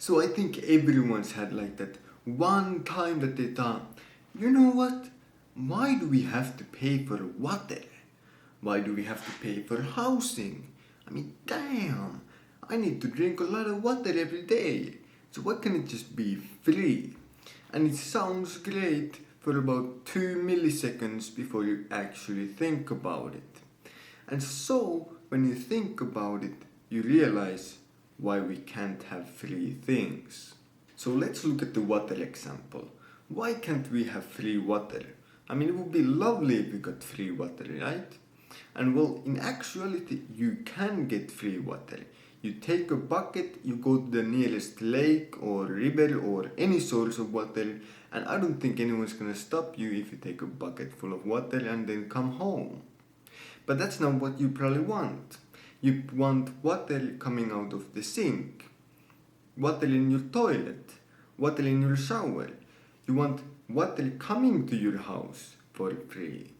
So I think everyone's had like that one time that they thought, you know what? Why do we have to pay for water? Why do we have to pay for housing? I mean, damn, I need to drink a lot of water every day. So why can't it just be free? And it sounds great for about 2 milliseconds before you actually think about it. And so, when you think about it, you realize why we can't have free things. So let's look at the water example. Why can't we have free water? I mean, it would be lovely if we got free water, right? And well, in actuality, you can get free water. You take a bucket, you go to the nearest lake or river or any source of water, and I don't think anyone's gonna stop you if you take a bucket full of water and then come home. But that's not what you probably want. You want water coming out of the sink, water in your toilet, water in your shower. You want water coming to your house for free.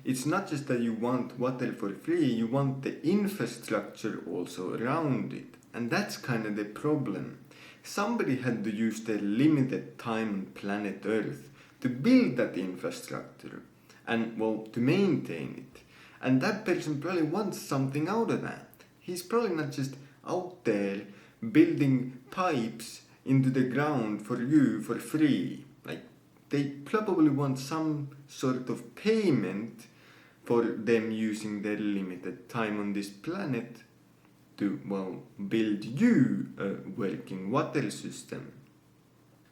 It's not just that you want water for free, you want the infrastructure also around it. And that's kind of the problem. Somebody had to use their limited time on planet Earth to build that infrastructure and, well, to maintain it. And that person probably wants something out of that. He's probably not just out there building pipes into the ground for you for free. Like, they probably want some sort of payment for them using their limited time on this planet to, well, build you a working water system.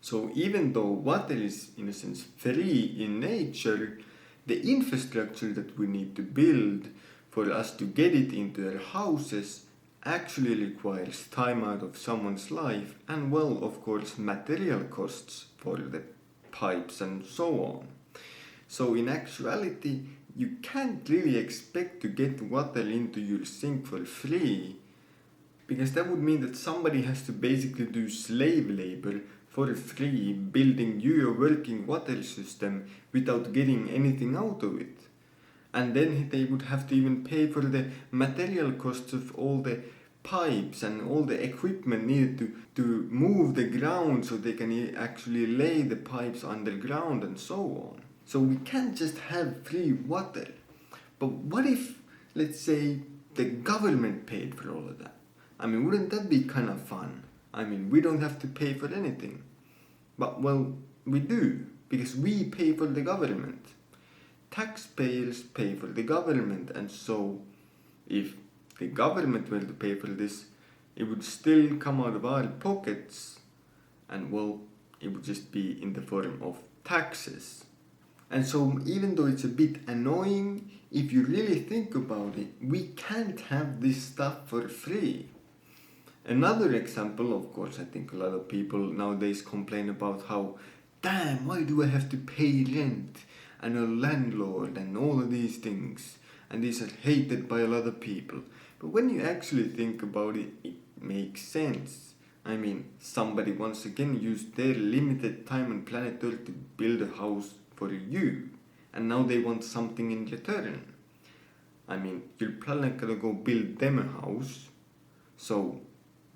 So even though water is, in a sense, free in nature, the infrastructure that we need to build for us to get it into our houses actually requires time out of someone's life and, well, of course, material costs for the pipes and so on. So in actuality, you can't really expect to get water into your sink for free, because that would mean that somebody has to basically do slave labor for free, building you a working water system without getting anything out of it. And then they would have to even pay for the material costs of all the pipes and all the equipment needed to move the ground so they can actually lay the pipes underground and so on. So we can't just have free water. But what if, let's say, the government paid for all of that? I mean, wouldn't that be kind of fun? I mean, we don't have to pay for anything. But, well, we do, because we pay for the government. Taxpayers pay for the government, and so if the government were to pay for this, it would still come out of our pockets, and, well, it would just be in the form of taxes. And so even though it's a bit annoying, if you really think about it, we can't have this stuff for free. Another example, of course, I think a lot of people nowadays complain about how, damn, why do I have to pay rent and a landlord and all of these things, and these are hated by a lot of people. But when you actually think about it, it makes sense. I mean, somebody once again used their limited time on planet Earth to build a house for you, and now they want something in return. I mean, you're probably not gonna go build them a house, so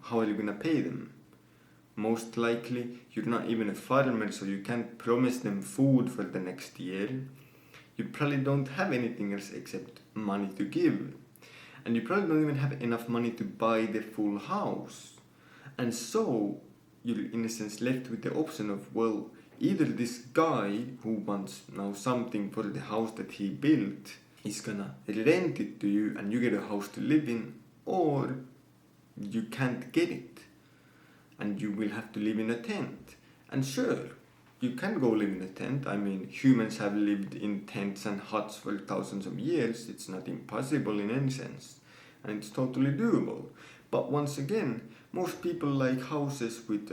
how are you gonna pay them? Most likely, you're not even a farmer, so you can't promise them food for the next year. You probably don't have anything else except money to give. And you probably don't even have enough money to buy the full house. And so, you're in a sense left with the option of, well, either this guy who wants now something for the house that he built is gonna rent it to you and you get a house to live in, or you can't get it and you will have to live in a tent. And sure, you can go live in a tent. I mean, humans have lived in tents and huts for thousands of years. It's not impossible in any sense, and it's totally doable. But once again, most people like houses with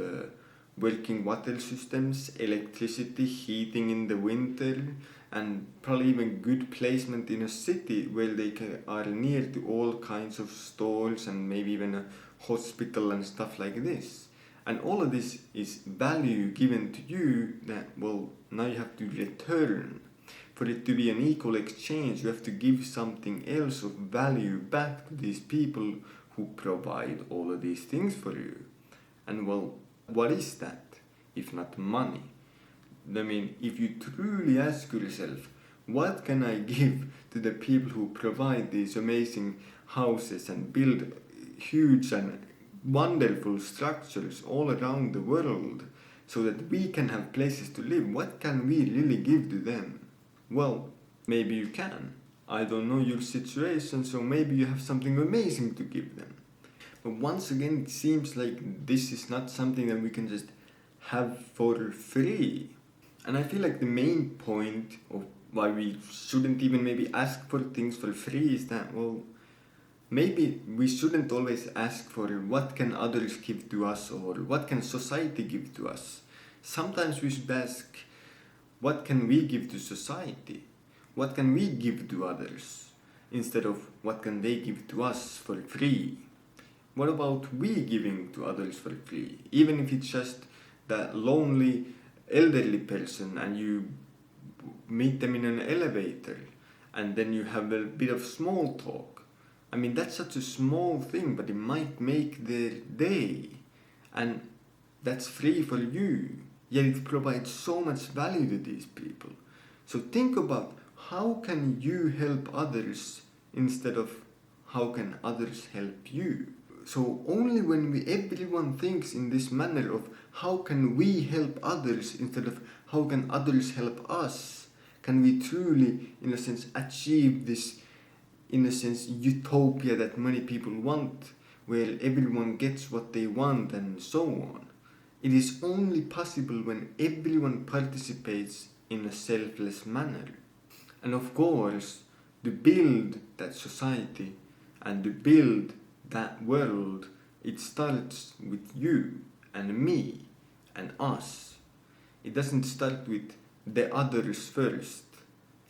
working water systems, electricity, heating in the winter, and probably even good placement in a city where they are near to all kinds of stores and maybe even a hospital and stuff like this. And all of this is value given to you that, well, now you have to return. For it to be an equal exchange, you have to give something else of value back to these people who provide all of these things for you. And, well, What is that if not money? I mean, if you truly ask yourself, what can I give to the people who provide these amazing houses and build huge and wonderful structures all around the world so that we can have places to live? What can we really give to them? Well, maybe you can. I don't know your situation, so maybe you have something amazing to give them. But once again, it seems like this is not something that we can just have for free. And I feel like the main point of why we shouldn't even maybe ask for things for free is that, well, maybe we shouldn't always ask for what can others give to us or what can society give to us. Sometimes we should ask, what can we give to society? What can we give to others? Instead of what can they give to us for free? What about we giving to others for free? Even if it's just that lonely elderly person and you meet them in an elevator and then you have a bit of small talk. I mean, that's such a small thing, but it might make their day. And that's free for you. Yet it provides so much value to these people. So think about how can you help others instead of how can others help you. So only when everyone thinks in this manner of how can we help others instead of how can others help us, can we truly, in a sense, achieve this, in a sense, utopia that many people want, where everyone gets what they want and so on. It is only possible when everyone participates in a selfless manner. And of course, to build that society and to build that world, it starts with you and me and us. It doesn't start with the others first.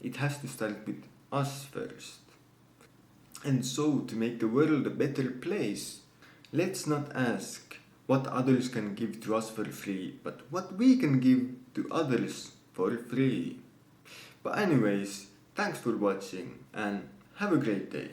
It has to start with us first. And so, to make the world a better place, let's not ask what others can give to us for free, but what we can give to others for free. But anyways, thanks for watching and have a great day.